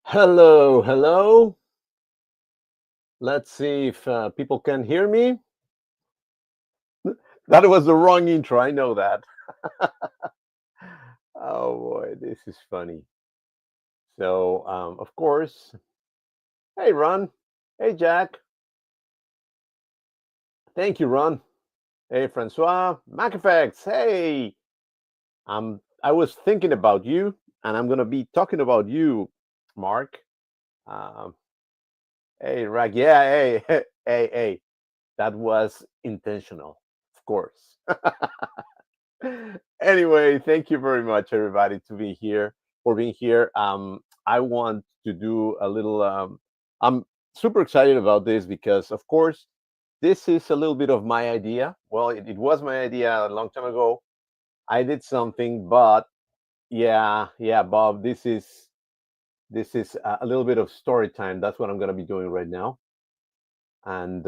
Hello, hello. Let's see if people can hear me. That was the wrong intro. I know that. Oh boy, this is funny. So, of course, hey, Ron. Hey, Jack. Thank you, Ron. Hey, Francois. Maceffects. Hey. I was thinking about you, and I'm gonna be talking about you, Mark. Um, hey, Rag. Yeah. Hey, hey. That was intentional, of course. Anyway, thank you very much, everybody, to be here for being here. I want to do a little. I'm super excited about this because, of course, this is a little bit of my idea. Well, it was my idea a long time ago. I did something, but yeah, Bob, this is a little bit of story time. That's what I'm going to be doing right now, and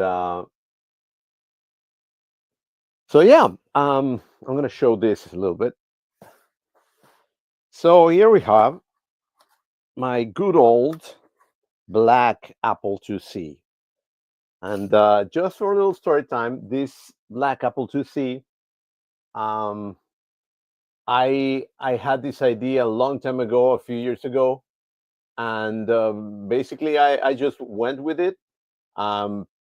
so yeah, I'm going to show this a little bit. So here we have my good old black Apple IIc. And just for a little story time, this black Apple IIc, um, I had this idea a long time ago, a few years ago, and basically I just went with it,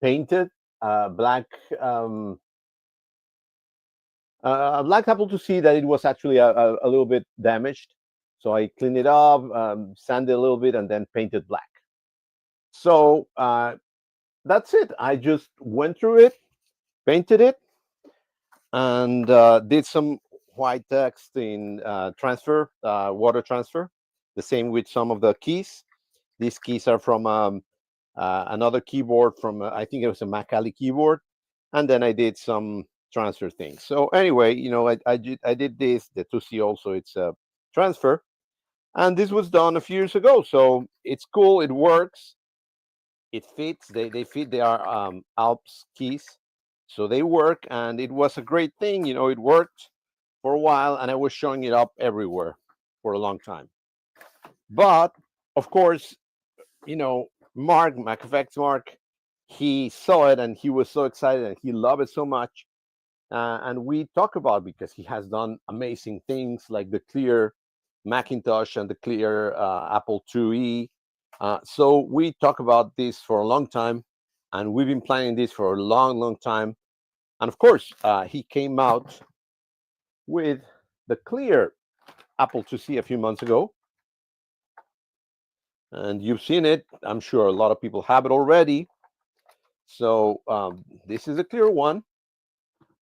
painted black um, a black Apple IIc that it was actually a little bit damaged. So I cleaned it up, sanded a little bit, and then painted black. So that's it. I just went through it, painted it, and did some white text in transfer, water transfer. The same with some of the keys. These keys are from another keyboard from I think it was a Macali keyboard, and then I did some transfer things. So anyway, I did this. The 2C also it's a transfer, and this was done a few years ago. So it's cool. It works. It fits. They fit. They are Alps keys, so they work, and it was a great thing. It worked for a while, and I was showing it up everywhere for a long time. But of course, Mark Maceffects Mark, he saw it and he was so excited and he loved it so much. And we talk about because he has done amazing things like the clear Macintosh and the clear Apple IIe. So we talk about this for a long time, and we've been planning this for a long, long time. And of course, he came out with the clear Apple IIc a few months ago, and you've seen it. I'm sure a lot of people have it already. So this is a clear one.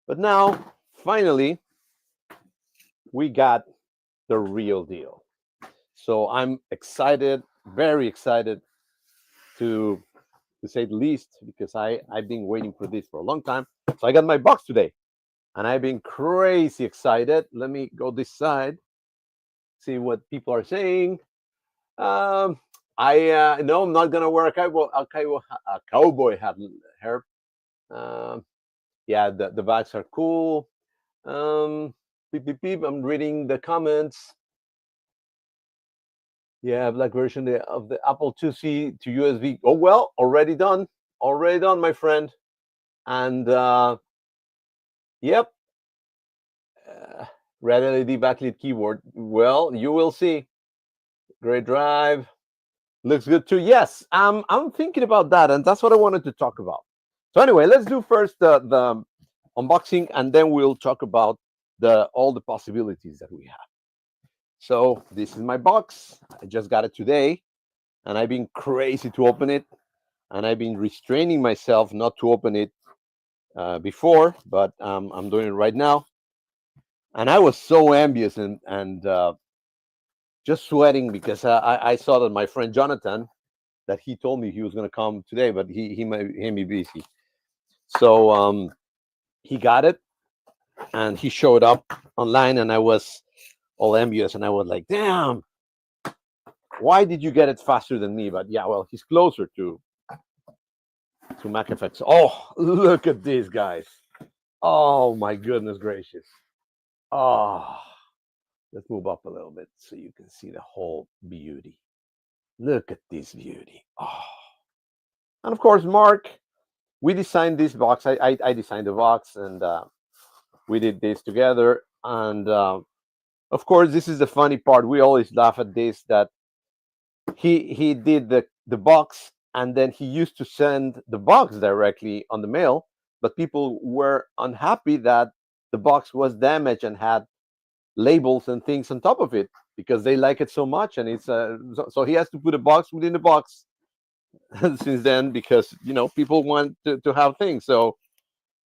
But now, finally, we got the real deal. So I'm excited, very excited to say the least, because I've been waiting for this for a long time. So I got my box today, and I've been crazy excited. Let me go this side, see what people are saying. Um, I no, I'm not gonna wear a cowboy hat, Herb. Um, yeah, the bags are cool. Beep beep beep. I'm reading the comments. Yeah, black version of the Apple IIc to USB. Oh well, already done, my friend. And yep, uh, red LED backlit keyboard. Well, you will see. Great drive. Looks good too. Yes, I'm thinking about that, and that's what I wanted to talk about. So anyway, let's do first the unboxing, and then we'll talk about the all the possibilities that we have. So this is my box. I just got it today, and I've been crazy to open it, and I've been restraining myself not to open it before, but I'm doing it right now. And I was so envious and just sweating because I saw that my friend Jonathan, that he told me he was going to come today, but he may be busy. So he got it, and he showed up online, and I was all envious, and I was like, damn, why did you get it faster than me? But yeah, well, he's closer to Maceffects. Oh, look at these guys. Oh my goodness gracious. Oh, let's move up a little bit so you can see the whole beauty. Look at this beauty. Oh. And of course, Mark, we designed this box. I designed the box, and we did this together. And of course, this is the funny part. We always laugh at this, that he did the box, and then he used to send the box directly on the mail, but people were unhappy that the box was damaged and had labels and things on top of it, because they like it so much. And it's so he has to put a box within the box since then, because people want to have things. So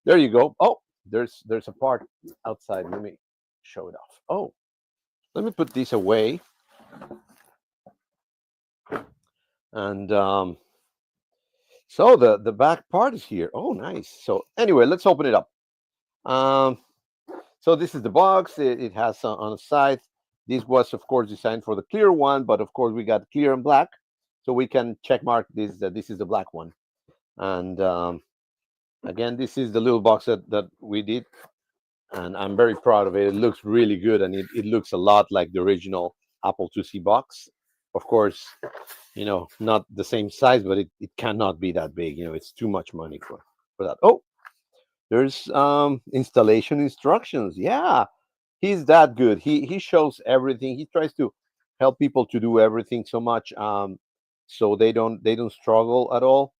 there you go. Oh, there's a part outside. Let me show it off. Oh, let me put this away. And so the back part is here. Oh, nice. So anyway, let's open it up. Um, so this is the box. It has on the side. This was, of course, designed for the clear one, but of course we got clear and black, so we can check mark this that this is the black one. And again, this is the little box that we did, and I'm very proud of it. It looks really good, and it looks a lot like the original Apple IIc box. Of course, not the same size, but it cannot be that big. It's too much money for that. Oh, there's installation instructions. Yeah, he's that good. He shows everything. He tries to help people to do everything so much, so they don't struggle at all.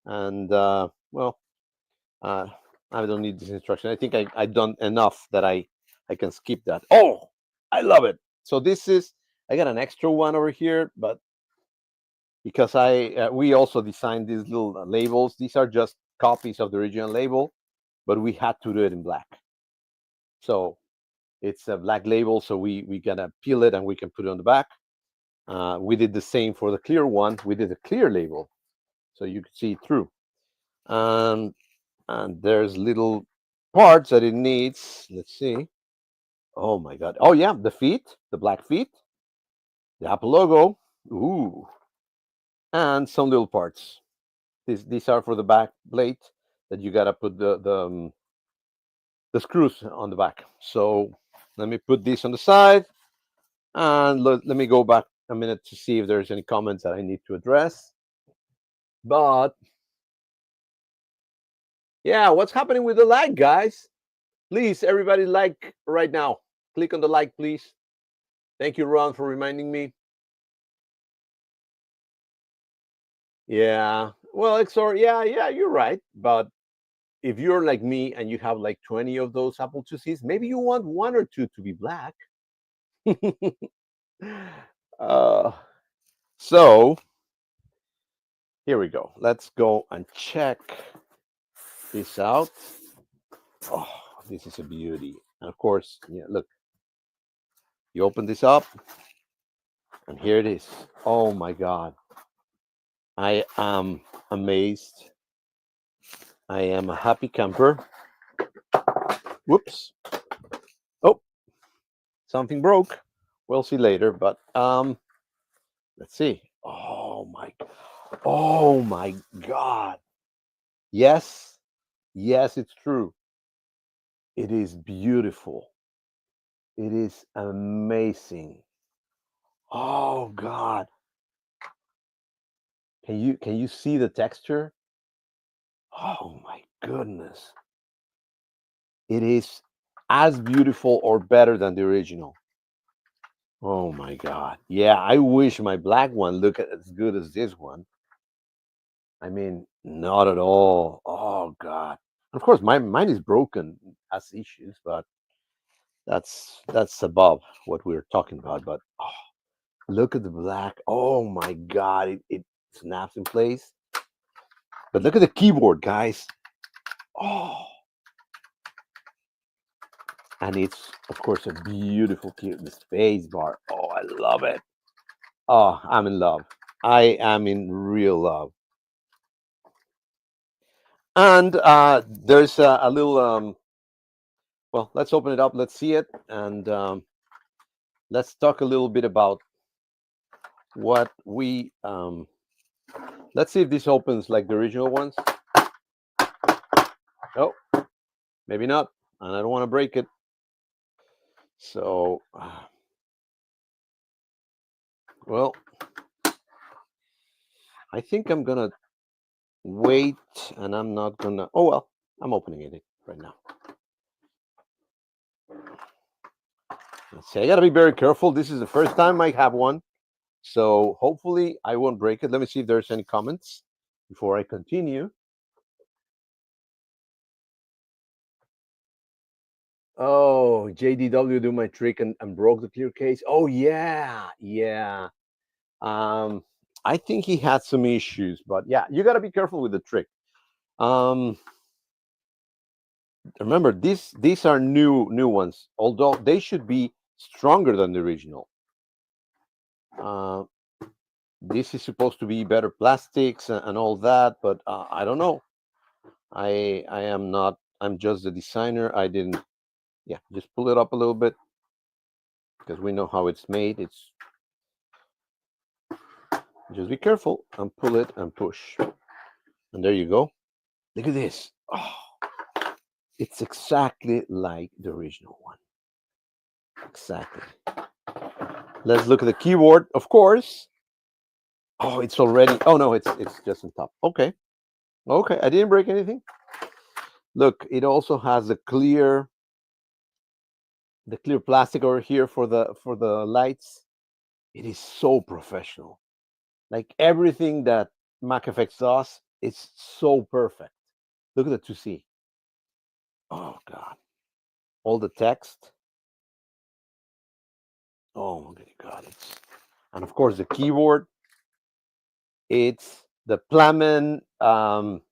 And well, uh, I don't need this instruction. I think I done enough that I can skip that. Oh, I love it. So this is, I got an extra one over here, but because we also designed these little labels. These are just copies of the original label, but we had to do it in black. So it's a black label, so we gotta peel it and we can put it on the back. We did the same for the clear one. We did a clear label, so you could see it through. And there's little parts that it needs. Let's see. Oh my God. Oh yeah, the feet, the black feet, the Apple logo. Ooh, and some little parts. These are for the back plate that you gotta put the screws on the back. So let me put this on the side, and let me go back a minute to see if there's any comments that I need to address. But yeah, what's happening with the like, guys? Please, everybody, like right now. Click on the like, please. Thank you, Ron, for reminding me. Yeah. Well, XOR, yeah, you're right. But if you're like me and you have like 20 of those Apple IIcs, maybe you want one or two to be black. uh, so here we go. Let's go and check this out. Oh, this is a beauty. And of course, look, you open this up, and here it is. Oh my God. I am amazed. I am a happy camper. Whoops. Oh, something broke. We'll see later, but let's see. Oh my God. Yes. Yes, it's true. It is beautiful. It is amazing. Oh God. Can you see the texture? Oh my goodness. It is as beautiful or better than the original. Oh my God. Yeah, I wish my black one looked as good as this one. I mean, not at all. Oh God. Of course, mine is broken, has issues, but that's above what we're talking about. But look at the black. Oh my God, it snaps in place. But look at the keyboard, guys. Oh, and it's of course a beautiful keyboard. The space bar. Oh, I love it. Oh, I'm in love. I am in real love. And there's a little. Well, let's open it up. Let's see it, and let's talk a little bit about what we. Let's see if this opens like the original ones. Oh, maybe not, and I don't want to break it. So, well, I think I'm gonna wait, and I'm not gonna. Oh well, I'm opening it right now. Let's see. I gotta be very careful. This is the first time I have one, so hopefully I won't break it. Let me see if there's any comments before I continue. Oh, JDW do my trick and broke the clear case. Oh yeah, yeah. Um, I think he had some issues, but yeah, you gotta be careful with the trick. Um, remember these are new ones, although they should be stronger than the original. Uh, this is supposed to be better plastics and all that, but I don't know. I am not. I'm just the designer. I didn't. Yeah, just pull it up a little bit because we know how it's made. It's just be careful and pull it and push, and there you go. Look at this. Oh, it's exactly like the original one. Exactly. Let's look at the keyboard, of course. Oh, it's already. Oh no, it's just on top. Okay, okay. I didn't break anything. Look, it also has the clear plastic over here for the lights. It is so professional. Like everything that Maceffects does, it's so perfect. Look at the 2C. Oh God, all the text. Oh my God, it's and of course the keyboard. It's the Plamen JCW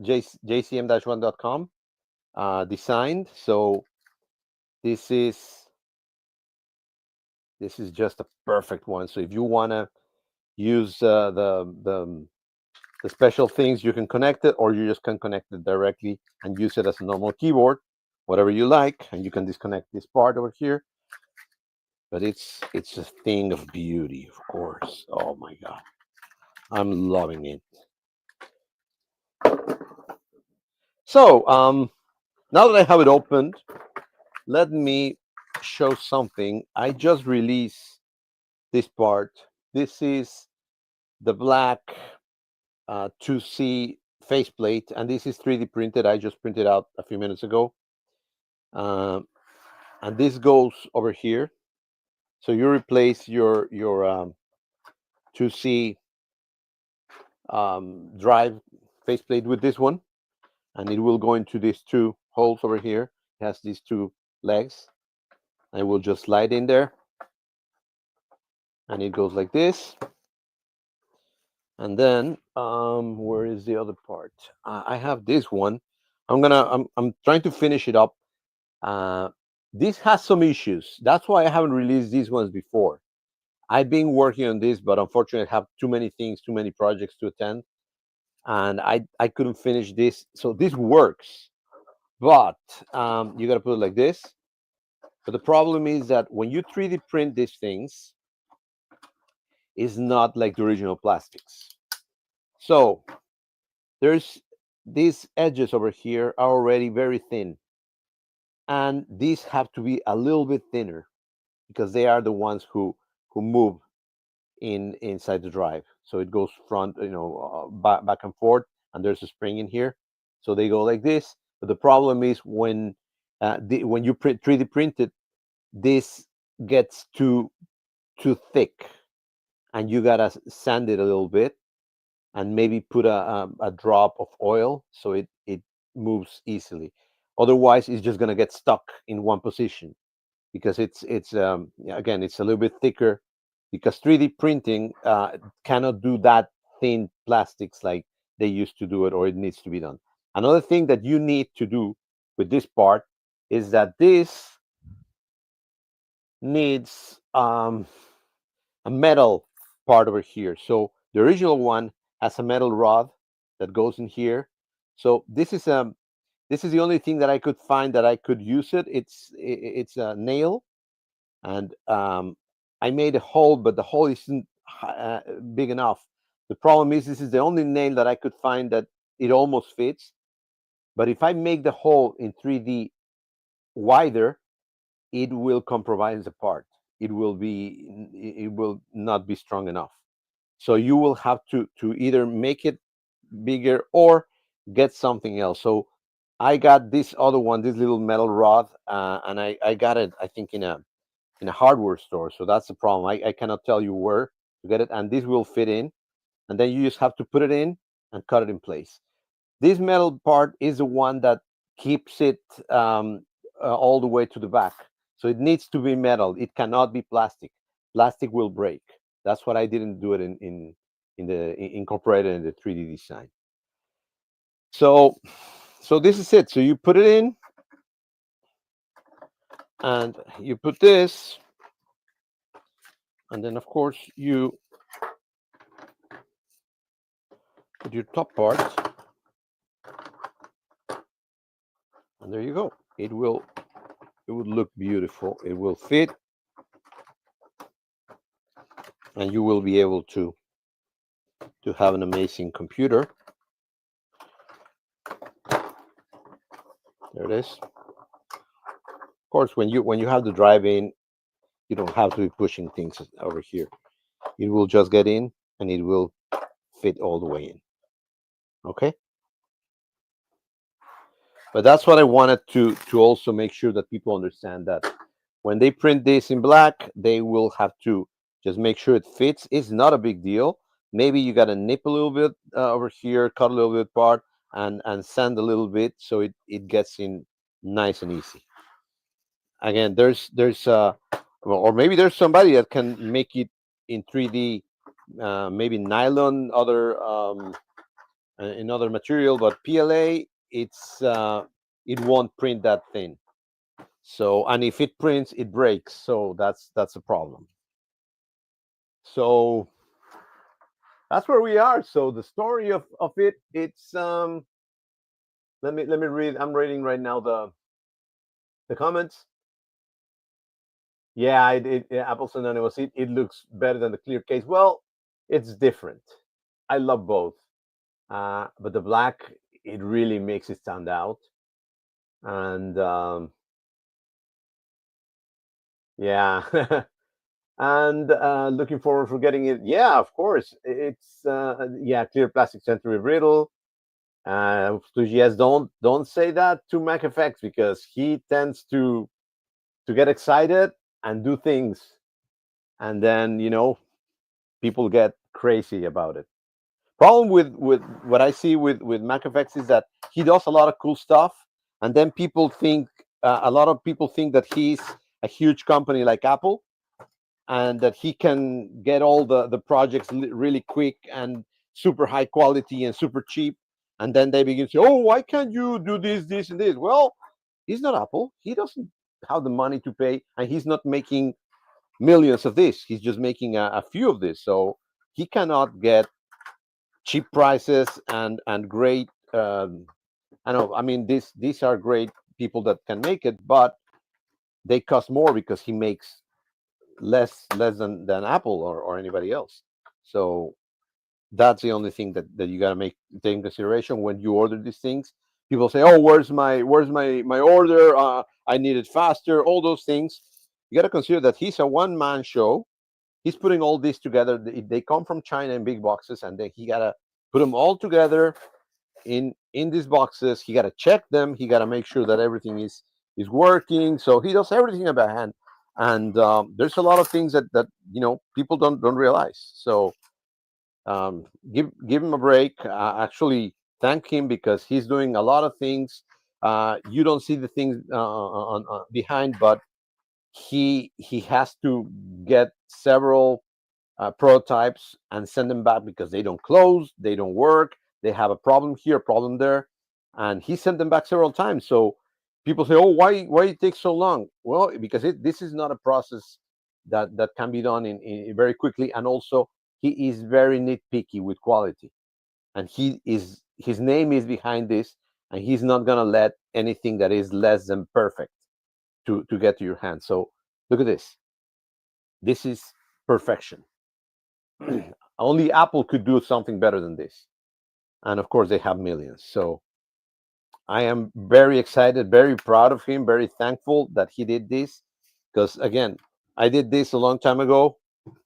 JCM-1.com designed. So this is this is just a perfect one. So if you want to use the special things, you can connect it, or you just can connect it directly and use it as a normal keyboard, whatever you like, and you can disconnect this part over here. But it's a thing of beauty, of course. Oh my God, I'm loving it. So now that I have it opened, let me show something. I just released this part. This is the black 2C faceplate, and this is 3D printed. I just printed out a few minutes ago. Um, and this goes over here. So you replace your 2C drive faceplate with this one, and it will go into these two holes over here. It has these two legs. I will just slide in there, and it goes like this. And then where is the other part? I have this one. I'm trying to finish it up. Uh, this has some issues. That's why I haven't released these ones before. I've been working on this, but unfortunately, I have too many things, too many projects to attend, and I couldn't finish this. So this works, but you got to put it like this. But the problem is that when you 3D print these things, it's not like the original plastics. So there's these edges over here are already very thin, and these have to be a little bit thinner because they are the ones who move inside the drive. So it goes front, back and forth, and there's a spring in here. So they go like this. But the problem is when you 3D print it, this gets too thick, and you gotta sand it a little bit, and maybe put a drop of oil so it moves easily. Otherwise, it's just gonna get stuck in one position because it's again it's a little bit thicker because 3D printing cannot do that thin plastics like they used to do it, or it needs to be done. Another thing that you need to do with this part is that this needs a metal part over here. So the original one has a metal rod that goes in here. So this is the only thing that I could find that I could use it. It's a nail, and I made a hole, but the hole isn't big enough. The problem is this is the only nail that I could find that it almost fits. But if I make the hole in 3D wider, it will compromise the part. It will not be strong enough. So you will have to either make it bigger or get something else. So I got this other one, this little metal rod, and I got it, I think, in a hardware store. So that's the problem. I cannot tell you where to get it, and this will fit in, and then you just have to put it in and cut it in place. This metal part is the one that keeps it all the way to the back. So it needs to be metal. It cannot be plastic. Plastic will break. That's what I didn't do it incorporated in the 3D design. So this is it. So you put it in, and you put this, and then of course you put your top part, and there you go. It would look beautiful. It will fit, and you will be able to have an amazing computer. There it is. Of course, when you have the drive-in, you don't have to be pushing things over here. It will just get in, and it will fit all the way in. Okay. But that's what I wanted to also make sure that people understand, that when they print this in black, they will have to just make sure it fits. It's not a big deal. Maybe you got to nip a little bit over here, cut a little bit apart, and sand a little bit so it gets in nice and easy. Again, there's or maybe there's somebody that can make it in 3D, maybe nylon, other in other material, but PLA, it won't print that thin. So, and if it prints, it breaks. So that's a problem. So that's where we are. So the story of it, it's let me read. I'm reading right now the comments. Yeah, Apple's Anonymous. It looks better than the clear case. Well, it's different. I love both, but the black, it really makes it stand out. And yeah, and looking forward for getting it. Yeah, of course. It's yeah, clear plastic century brittle. Yes, don't say that to Maceffects, because he tends to get excited and do things, and then people get crazy about it. Problem with what I see with Maceffects is that he does a lot of cool stuff, and then people think a lot of people think that he's a huge company like Apple, and that he can get all the projects really quick and super high quality and super cheap, and then they begin to say, oh, why can't you do this and this? Well, he's not Apple. He doesn't have the money to pay, and he's not making millions of this. He's just making a few of this, so he cannot get cheap prices and great I mean, these are great people that can make it, but they cost more because he makes less than Apple or anybody else. So that's the only thing that you got to take in consideration when you order these things. People say, oh, where's my order, I need it faster, all those things. You got to consider that he's a one-man show. He's putting all this together. They come from China in big boxes, and then he got to put them all together in these boxes. He got to check them. He got to make sure that everything is working. So he does everything by hand, and there's a lot of things that people don't realize. So give him a break. Actually, thank him, because he's doing a lot of things. You don't see the things on behind, but he has to get several prototypes and send them back because they don't close, they don't work, they have a problem here, a problem there, and he sent them back several times. So people say, oh, why it takes so long? Well, because this is not a process that can be done in very quickly, and also he is very nitpicky with quality, and his name is behind this, and he's not gonna let anything that is less than perfect to get to your hand. So look at this. This is perfection. Only Apple could do something better than this, and of course they have millions. So I am very excited, very proud of him, very thankful that he did this, because again, I did this a long time ago,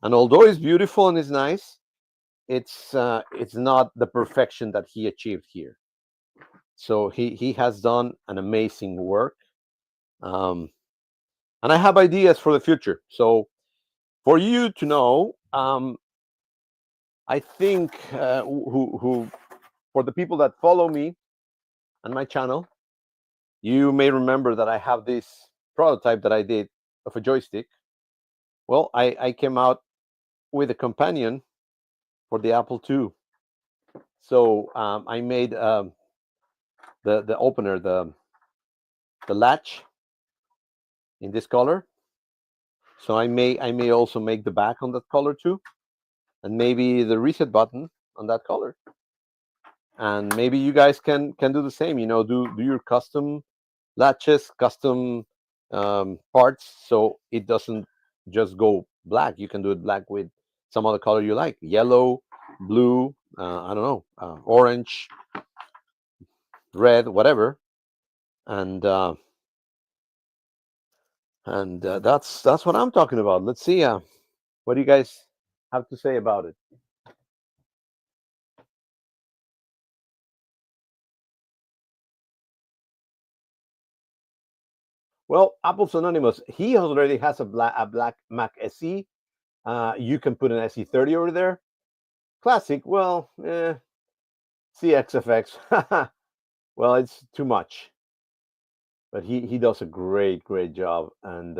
and although it's beautiful and it's nice, it's not the perfection that he achieved here. So he has done an amazing work, um, and I have ideas for the future. So for you to know, I think who for the people that follow me on my channel, you may remember that I have this prototype that I did of a joystick. Well, I came out with a companion for the Apple II. So I made the opener, the latch in this color. So I may also make the back on that color too, and maybe the reset button on that color. And maybe you guys can do the same. Do your custom latches, custom parts, so it doesn't just go black. You can do it black with some other color you like, yellow, blue, I don't know, orange, red, whatever. And that's what I'm talking about. Let's see. What do you guys have to say about it? Well, Apple's Anonymous, he already has a black Mac SE. You can put an SE30 over there. Classic, well, CXFX. Well, it's too much, but he does a great job, and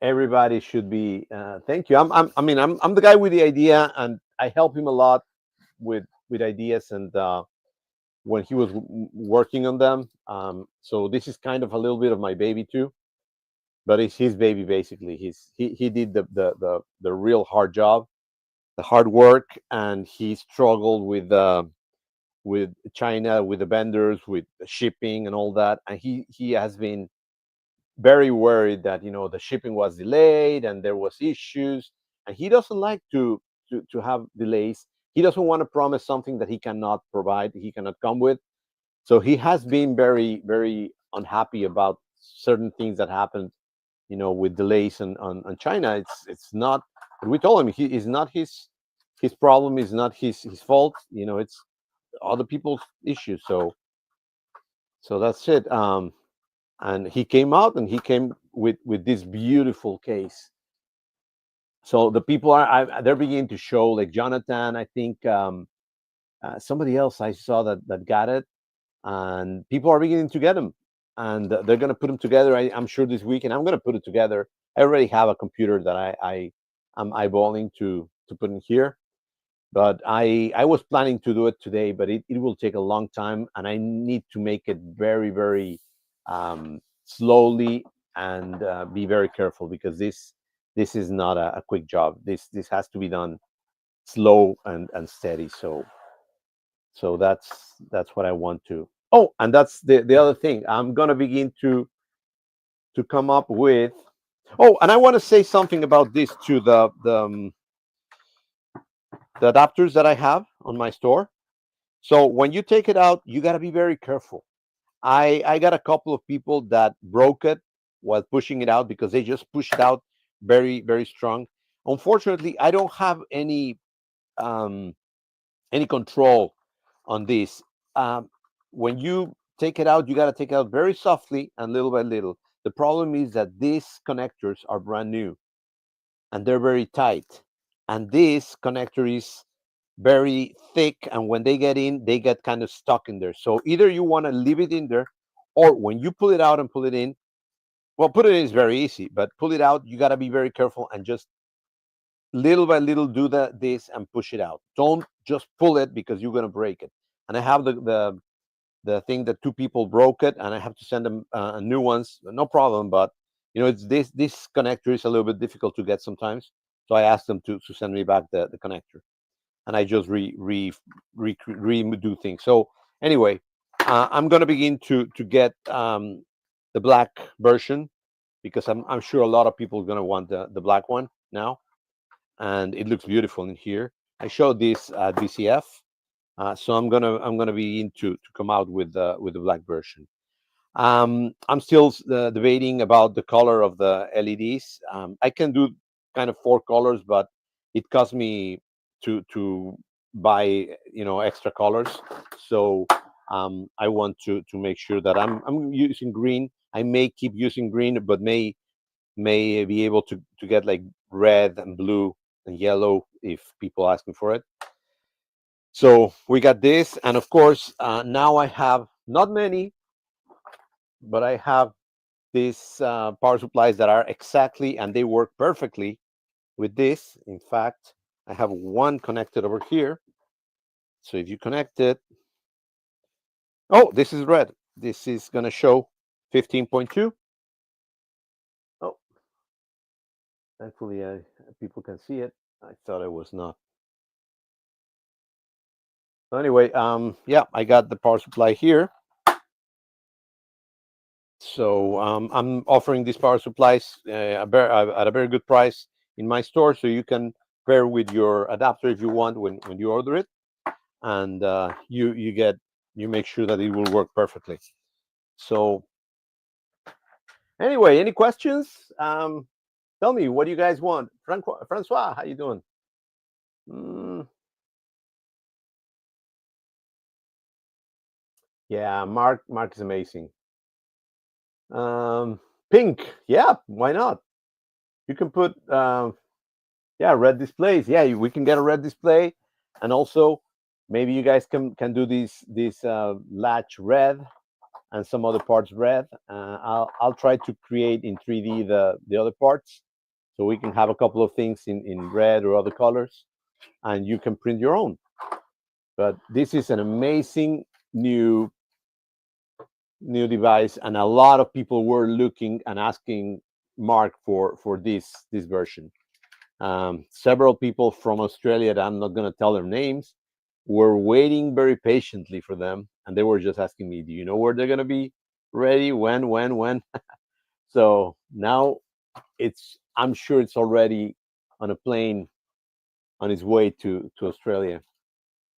everybody should be. Thank you. I'm the guy with the idea, and I help him a lot with ideas, and when he was working on them. So this is kind of a little bit of my baby too, but it's his baby basically. He did the real hard job, the hard work, and he struggled with China, with the vendors, with the shipping and all that. And he has been very worried that the shipping was delayed and there was issues, and he doesn't like to have delays. He doesn't want to promise something that he cannot provide, he cannot come with. So he has been very unhappy about certain things that happened, with delays on China. It's not. We told him he is not his problem, is not his fault. It's other people's issues. So that's it. And he came out and he came with this beautiful case. So the people they're beginning to show, like Jonathan, I think, somebody else I saw that got it, and people are beginning to get them, and they're going to put them together. I'm sure this week, and I'm going to put it together. I already have a computer that I'm eyeballing to put in here, but I was planning to do it today, but it will take a long time, and I need to make it very slowly, and be very careful, because this is not a quick job. This has to be done slow and steady. So that's what I want to. Oh, and that's the other thing. I'm gonna begin to come up with. Oh, and I want to say something about this too. The adapters that I have on my store. So when you take it out, you got to be very careful. I got a couple of people that broke it while pushing it out, because they just pushed it out very strong. Unfortunately, I don't have um, any control on this. When you take it out, you got to take it out very softly and little by little. The problem is that these connectors are brand new and they're very tight, and this connector is very thick, and when they get in, they get kind of stuck in there. So either you want to leave it in there, or when you pull it out and pull it in, well, put it in is very easy, but pull it out, you got to be very careful, and just little by little do this and push it out. Don't just pull it, because you're going to break it. And I have the thing that two people broke it, and I have to send them new ones. No problem, but it's this connector is a little bit difficult to get sometimes. So I asked them to send me back the connector, and I just redo things. So anyway, I'm gonna begin to get the black version, because I'm sure a lot of people are gonna want the black one now, and it looks beautiful in here. I showed this at BCF, so I'm gonna begin to come out with the black version. I'm still debating about the color of the LEDs. I can do kind of four colors, but it cost me to buy extra colors. So I want to make sure that I'm using green. I may keep using green, but may be able to get like red and blue and yellow if people ask me for it. So we got this, and of course now I have not many, but I have these power supplies that are exactly, and they work perfectly with this. In fact, I have one connected over here. So if you connect it, oh, this is red. This is going to show 15.2. Oh, thankfully people can see it. I thought it was not. So anyway, yeah, I got the power supply here. So I'm offering these power supplies at a very good price in my store. So you can pair with your adapter if you want when you order it, and you make sure that it will work perfectly. So anyway, any questions? Tell me, what do you guys want? Francois, how you doing? Mm, yeah, Mark is amazing. Pink, yeah, why not? You can put yeah, red displays. Yeah, we can get a red display, and also maybe you guys can do these latch red and some other parts red. I'll try to create in 3D the other parts, so we can have a couple of things in red or other colors, and you can print your own. But this is an amazing new device, and a lot of people were looking and asking Mark for this version. Several people from Australia, that I'm not going to tell their names, were waiting very patiently for them, and they were just asking me, "Do you know where they're going to be ready? When?" So now I'm sure it's already on a plane on its way to Australia,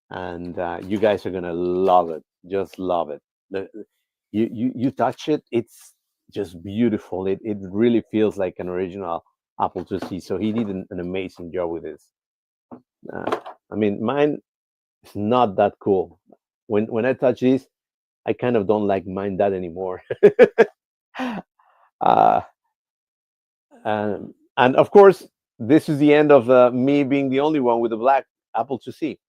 and you guys are going to love it. Just love it. You touch it, it's just beautiful. It really feels like an original Apple IIc. So he did an amazing job with this. Uh, I mean, mine is not that cool. When I touch this, I kind of don't like mine that anymore. uh, and of course, this is the end of me being the only one with a black Apple IIc.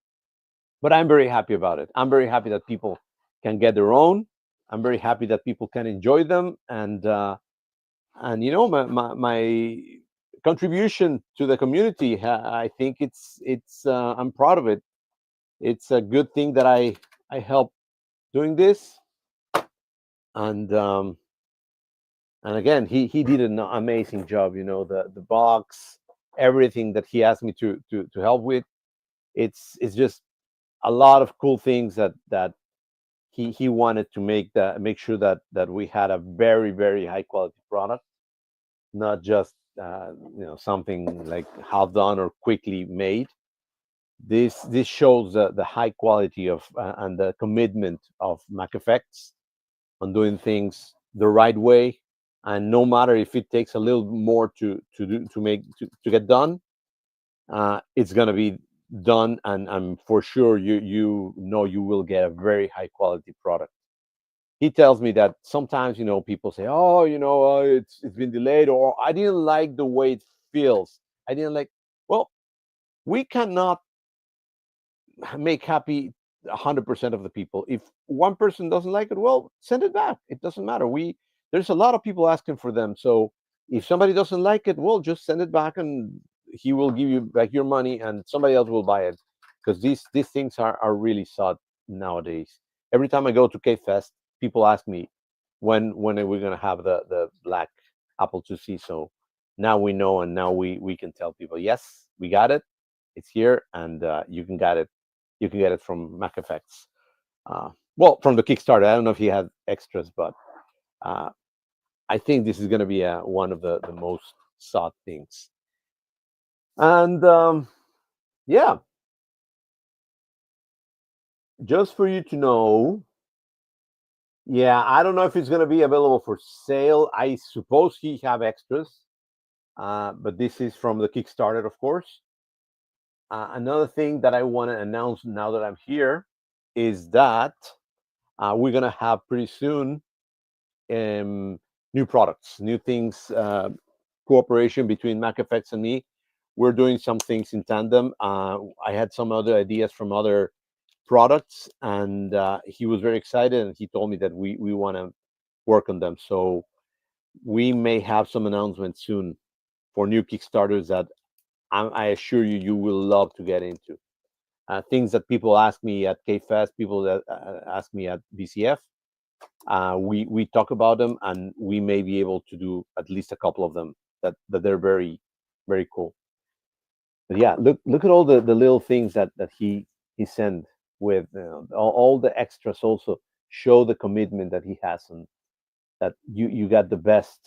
But I'm very happy about it. I'm very happy that people can get their own. I'm very happy that people can enjoy them, and my contribution to the community. I think it's I'm proud of it. It's a good thing that I help doing this, and and again, he did an amazing job. The box, everything that he asked me to help with. It's just a lot of cool things that he wanted to make sure that we had a very very high quality product, not just something like half done or quickly made. This shows the high quality of and the commitment of Maceffects on doing things the right way, and no matter if it takes a little more to get done, it's gonna be done, and I'm for sure you will get a very high quality product. He tells me that sometimes people say, oh, it's been delayed, or I didn't like the way it feels. I didn't like. Well, we cannot make happy 100% of the people. If one person doesn't like it, well, send it back. It doesn't matter. There's a lot of people asking for them. So if somebody doesn't like it, well, just send it back, and he will give you back your money, and somebody else will buy it, because these things are really sought nowadays. Every time I go to K-Fest, people ask me when are we going to have the black Apple IIc. So now we know, and now we can tell people, yes, we got it. It's here, and you can get it from Maceffects. Well, from the Kickstarter. I don't know if he had extras, but uh, I think this is going to be one of the most sought things. And yeah, just for you to know, yeah, I don't know if it's going to be available for sale. I suppose he have extras, but this is from the Kickstarter, of course. Another thing that I want to announce now that I'm here is that we're gonna have pretty soon um, new products, new things, cooperation between Maceffects and me. We're doing some things in tandem. I had some other ideas from other products, and he was very excited, and he told me that we want to work on them. So we may have some announcements soon for new Kickstarters that I assure you you will love to get into. Things that people ask me at KFest, people that ask me at BCF, we talk about them, and we may be able to do at least a couple of them that they're very cool. But yeah, look at all the little things that he sent with all the extras. Also show the commitment that he has, and that you got the best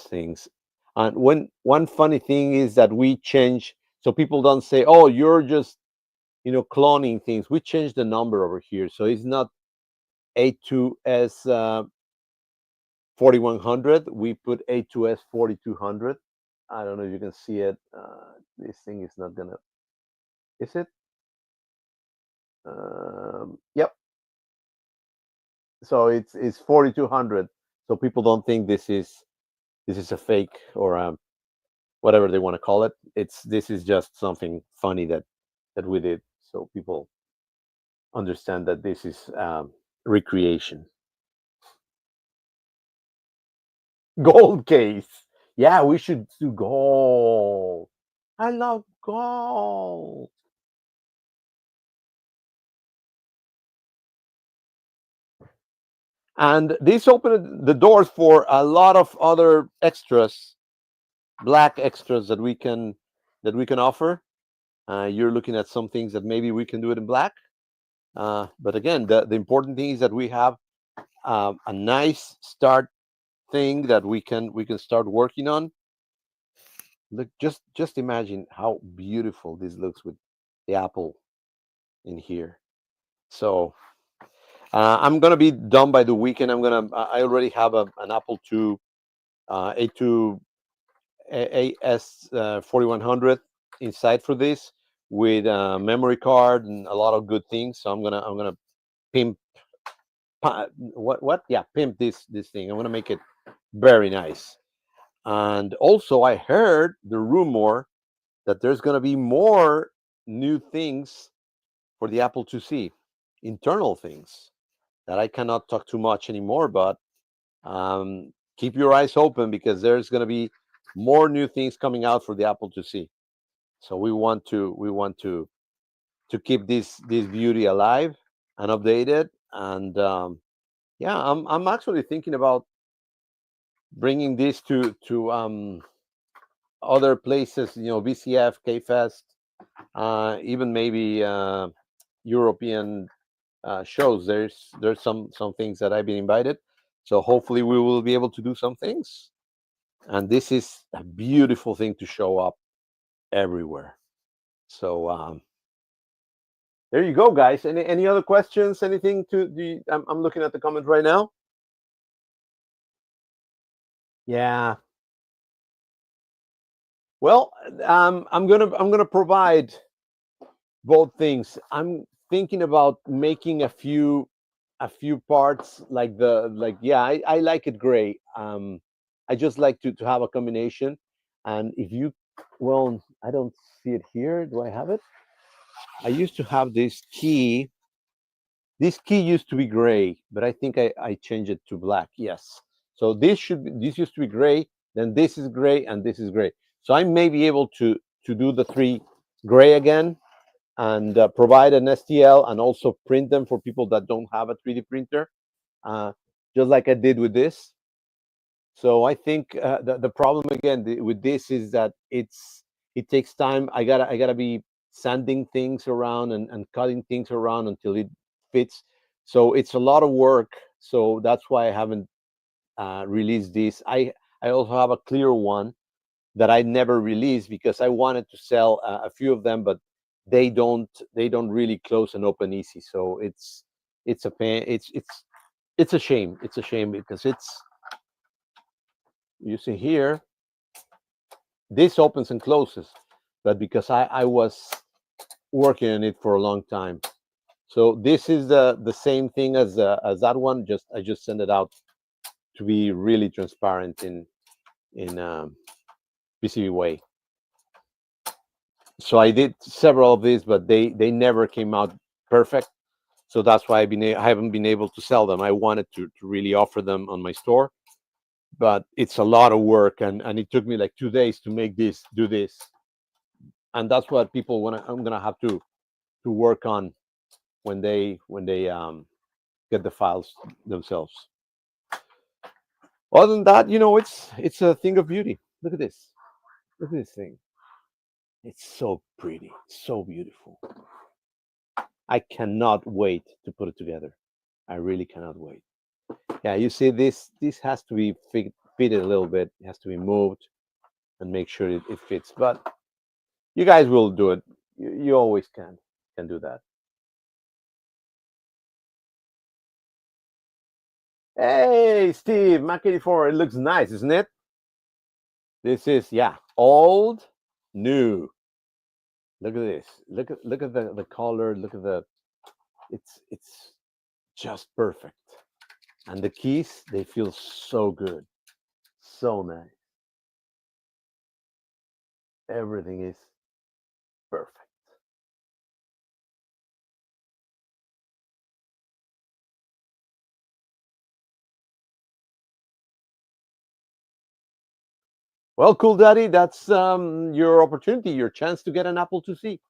things. And one funny thing is that we change, so people don't say, "Oh, you're just cloning things." We changed the number over here, so it's not A2S 4100. We put A2S 4200. I don't know if you can see it. This thing is not gonna. Is it? Yep. So it's 4200. So people don't think this is a fake or whatever they want to call it. This is just something funny that we did, so people understand that this is recreation. Gold case. Yeah, we should do gold. I love gold. And this opened the doors for a lot of other extras, black extras that we can offer. You're looking at some things that maybe we can do it in black. But again, the important thing is that we have a nice start thing that we can start working on. Look, just imagine how beautiful this looks with the apple in here. So I'm gonna be done by the weekend. I already have an Apple II A2 AS 4100 inside for this with a memory card and a lot of good things. So I'm gonna pimp what yeah, pimp this thing. I'm gonna make it very nice. And also, I heard the rumor that there's gonna be more new things for the Apple IIc, internal things that I cannot talk too much anymore. But keep your eyes open because there's gonna be more new things coming out for the Apple IIc. So we want to keep this beauty alive and updated. And yeah, I'm actually thinking about bringing this to other places, VCF, KFest, even maybe European shows. There's some things that I've been invited, so hopefully we will be able to do some things. And this is a beautiful thing to show up everywhere. So there you go, guys. Any other questions? Anything to the? I'm looking at the comments right now. Yeah. Well, I'm gonna provide both things. I'm thinking about making a few parts like yeah, I like it gray. I just like to have a combination. And if you well, I don't see it here. Do I have it? I used to have this key. This key used to be gray, but I think I changed it to black. Yes. So this used to be gray, then this is gray, and this is gray. So I may be able to do the three gray again, and provide an STL, and also print them for people that don't have a 3D printer, uh, just like I did with this. So I think the problem again with this is that it takes time. I gotta be sanding things around and cutting things around until it fits. So it's a lot of work. So that's why I haven't released this. I also have a clear one that I never released because I wanted to sell a few of them, but they don't really close and open easy. So it's a pain. It's a shame. It's a shame because you see here, this opens and closes. but because I was working on it for a long time. So this is the same thing as that one. Just I just send it out to be really transparent in PCB way. So I did several of these, but they never came out perfect. So that's why I haven't been able to sell them. I wanted to really offer them on my store, but it's a lot of work, and it took me like 2 days to make this, do this, and that's what people want. I'm gonna have to work on when they get the files themselves. Other than that, it's a thing of beauty. Look at this. Look at this thing. It's so pretty, so beautiful. I cannot wait to put it together. I really cannot wait. Yeah, you see this has to be fitted a little bit. It has to be moved and make sure it fits. But you guys will do it. You always can do that. Hey, Steve, Mac 84. It looks nice, isn't it? This is, yeah, old, new. Look at this. Look at the color. Look at the. It's just perfect. And the keys, they feel so good, so nice. Everything is perfect. Well, cool, Daddy. That's your opportunity, your chance to get an Apple IIc.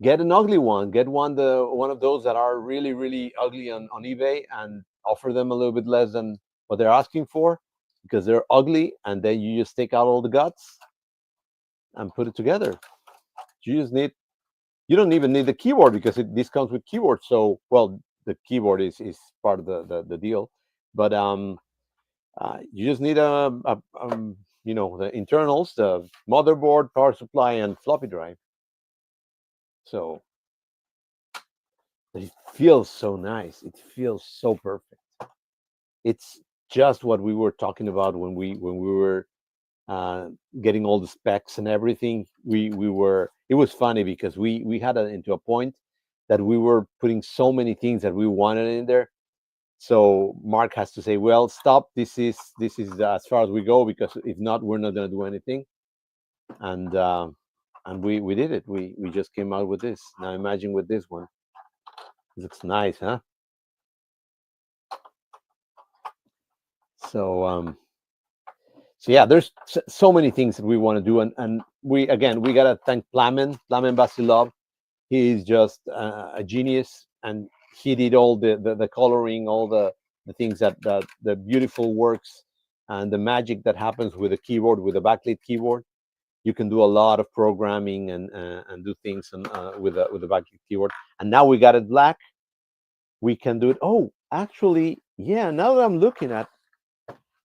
Get an ugly one. Get one of those that are really really ugly on eBay, and offer them a little bit less than what they're asking for because they're ugly, and then you just take out all the guts and put it together. You just need. You don't even need the keyboard because this comes with keyboard. So, well, the keyboard is part of the deal, but you just need the internals, the motherboard, power supply, and floppy drive. So it feels so nice. It feels so perfect. It's just what we were talking about when we were uh, getting all the specs and everything. We were. It was funny because we had into a point that we were putting so many things that we wanted in there. So Mark has to say, "Well, stop. This is as far as we go because if not, we're not going to do anything." And we did it. We just came out with this. Now imagine with this one. It looks nice, huh? So so yeah, there's so many things that we want to do, and we gotta thank Plamen Basilov. He is just a genius, and he did all the coloring, all the things that the beautiful works and the magic that happens with a keyboard, with a backlit keyboard. You can do a lot of programming and do things with a backlit keyboard. And now we got it black. We can do it. Oh, actually, yeah. Now that I'm looking at,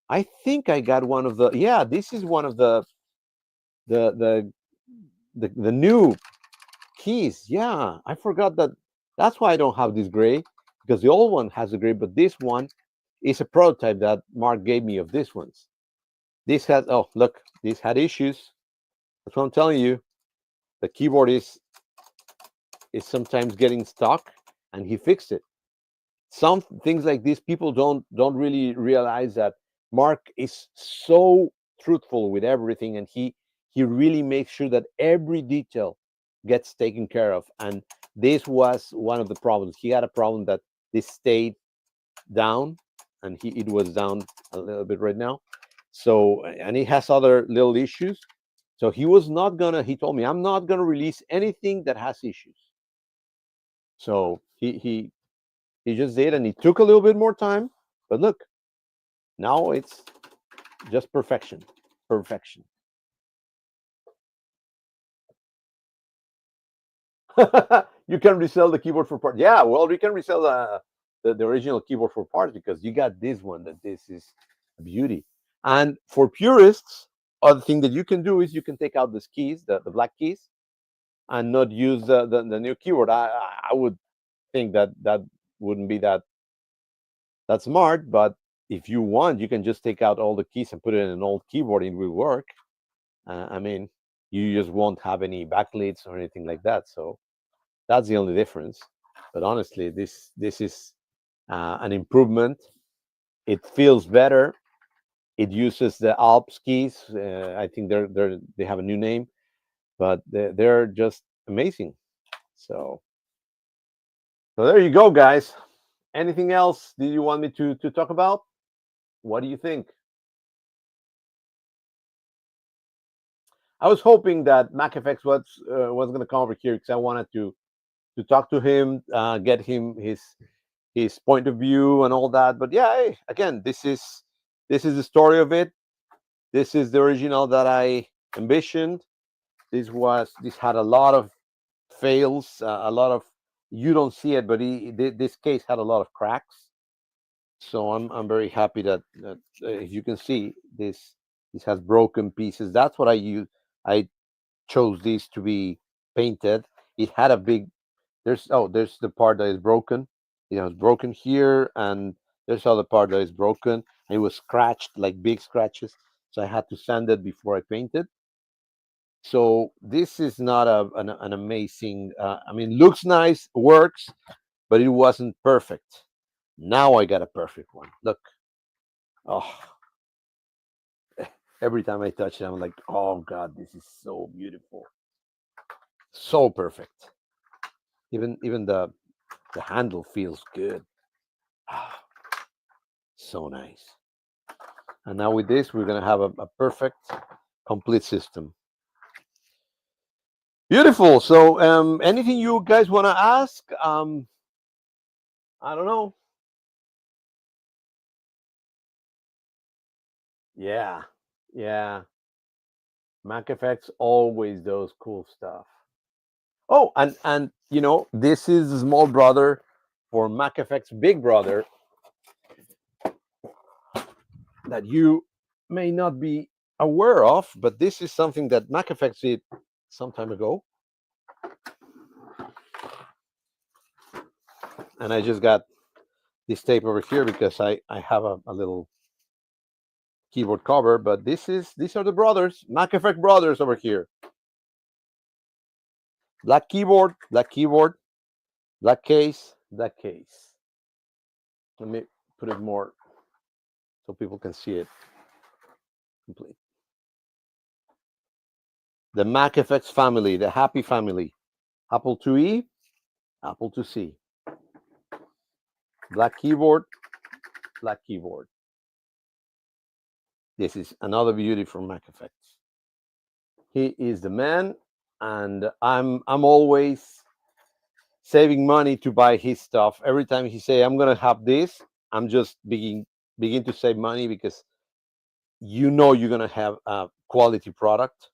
I think I got one of the. Yeah, this is one of the the the new keys. Yeah, I forgot that. That's why I don't have this gray because the old one has a gray, but this one is a prototype that Mark gave me of this ones. This has. Oh, look, this had issues. That's what I'm telling you. The keyboard is sometimes getting stuck, and he fixed it. Some things like this, people don't really realize that Mark is so truthful with everything, and he really makes sure that every detail gets taken care of. And this was one of the problems. He had a problem that this stayed down, and it was down a little bit right now. So, and he has other little issues. So he told me, I'm not gonna release anything that has issues. So he just did, and it took a little bit more time. But look, now it's just perfection, perfection. You can resell the keyboard for parts. Yeah, well, you can resell the original keyboard for parts because you got this one. That this is a beauty. And for purists, other thing that you can do is you can take out these keys, the black keys, and not use the new keyboard. I would think that wouldn't be that smart, but if you want, you can just take out all the keys and put it in an old keyboard. It will work. I mean, you just won't have any backlights or anything like that. So that's the only difference. But honestly, this is an improvement. It feels better. It uses the Alps keys. I think they have a new name, but they're just amazing. So there you go, guys. Anything else do you want me to talk about? What do you think? I was hoping that MacFX was going to come over here because I wanted to talk to him, get him his point of view and all that. But yeah, hey, again, this is the story of it. This is the original that I envisioned. This had a lot of fails, a lot of, you don't see it, but this case had a lot of cracks. So I'm very happy that if you can see this has broken pieces. That's what I use. I chose this to be painted. It had a big, there's the part that is broken. It's broken here, and there's other part that is broken. And it was scratched, like big scratches. So I had to sand it before I painted. So this is not an amazing. I mean, looks nice, works, but it wasn't perfect. Now I got a perfect one. Look, oh, every time I touch it, I'm like, oh God, this is so beautiful, so perfect. Even the handle feels good. Ah, so nice. And now with this, we're gonna have a perfect, complete system. Beautiful. So, anything you guys want to ask? I don't know. Yeah, yeah. Mac Effects always does cool stuff. Oh, and this is the small brother for Mac Effects big brother that you may not be aware of, but this is something that Mac Effects did some time ago. And I just got this tape over here because I have a little keyboard cover, but these are the brothers, Mac Effect brothers over here. Black keyboard, black keyboard, black case, black case. Let me put it more so people can see it complete. The Mac Effects family, the happy family. Apple IIe, Apple IIc. Black keyboard, black keyboard. This is another beauty from Mac Effects. He is the man, and I'm always saving money to buy his stuff. Every time he say I'm gonna have this, I'm just begin to save money because you're gonna have a quality product,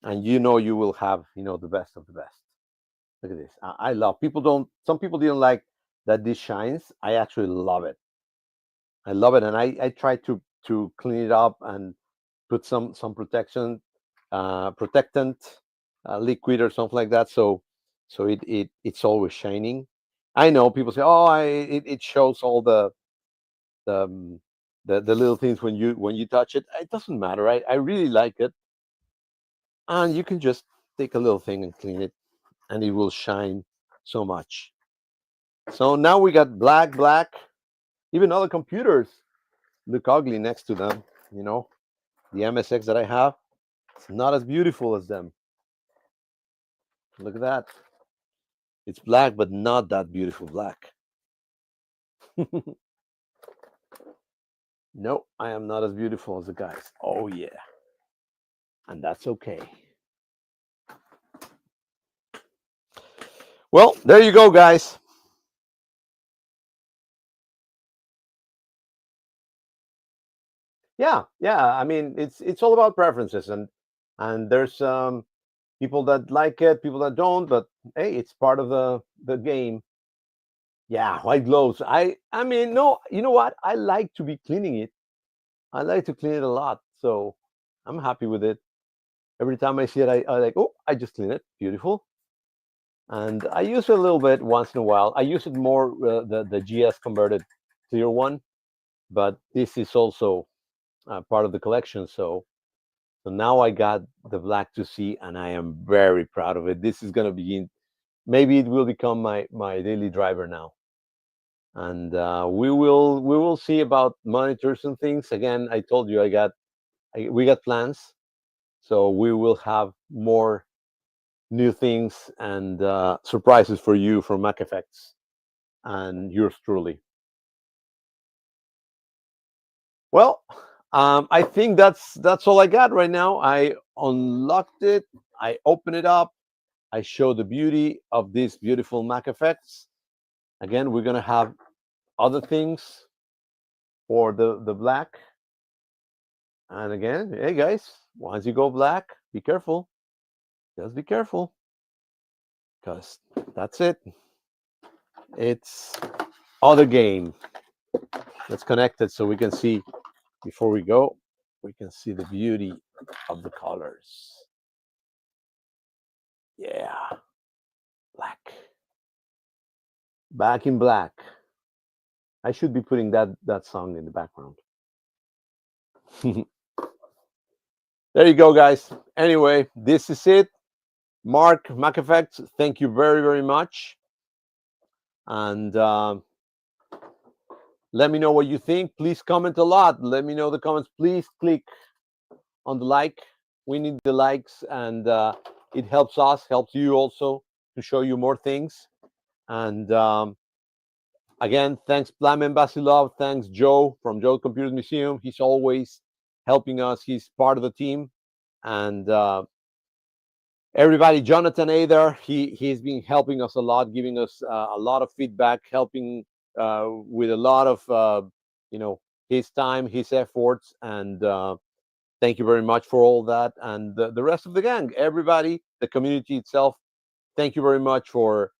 and you will have the best of the best. Look at this. I love. People don't. Some people didn't like that this shines. I actually love it. I love it, and I try to clean it up and put some protection, protectant, liquid or something like that. So it's always shining. I know people say, oh, it shows all the, um, the little things when you touch it. It doesn't matter. I really like it, and you can just take a little thing and clean it, and it will shine so much. So now we got black, black. Even other computers look ugly next to them. The MSX that I have, it's not as beautiful as them. Look at that. It's black, but not that beautiful black. No, I am not as beautiful as the guys. Oh, yeah. And that's okay. Well, there you go, guys. Yeah. I mean, it's all about preferences, and there's people that like it, people that don't. But hey, it's part of the game. Yeah, white gloves. I mean, no, you know what? I like to be cleaning it. I like to clean it a lot, so I'm happy with it. Every time I see it, I like, oh, I just clean it. Beautiful. And I use it a little bit once in a while. I use it more the GS converted clear one, but this is also part of the collection. So So now I got the Black to see, and I am very proud of it. This is gonna begin. Maybe it will become my daily driver now, and we will see about monitors and things. Again, I told you we got plans, so we will have more new things and surprises for you from Maceffects and yours truly. Well, I think that's all I got right now. I unlocked it. I opened it up. I show the beauty of these beautiful Maceffects. Again, we're gonna have other things for the black. And again, hey guys, once you go black, be careful. Just be careful, because that's it. It's other game. Let's connect it so we can see before we go. We can see the beauty of the colors. Yeah, black. Back in black. I should be putting that song in the background. There you go, guys. Anyway, this is it. Mark Maceffects, thank you very, very much. And let me know what you think. Please comment a lot. Let me know the comments. Please click on the like. We need the likes, and it helps us, helps you also to show you more things. And again, thanks Plamen Basilov. Thanks Joe from Joe Computers Museum. He's always helping us. He's part of the team. And everybody, Jonathan Ader, he's been helping us a lot, giving us a lot of feedback, helping with a lot of his time, his efforts, and thank you very much for all that. And the rest of the gang, everybody, the community itself, thank you very much for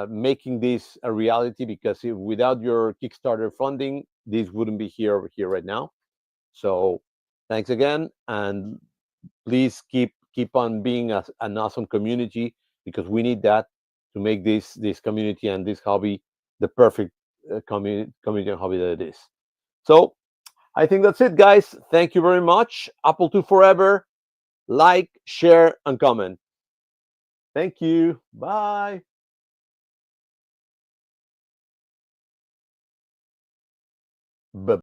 making this a reality, because without your Kickstarter funding, this wouldn't be here over here right now. So thanks again, and please keep on being an awesome community, because we need that to make this community and this hobby the perfect community and hobby that it is. So I think that's it, guys. Thank you very much. Apple II forever. Like, share, and comment. Thank you. Bye. Bye.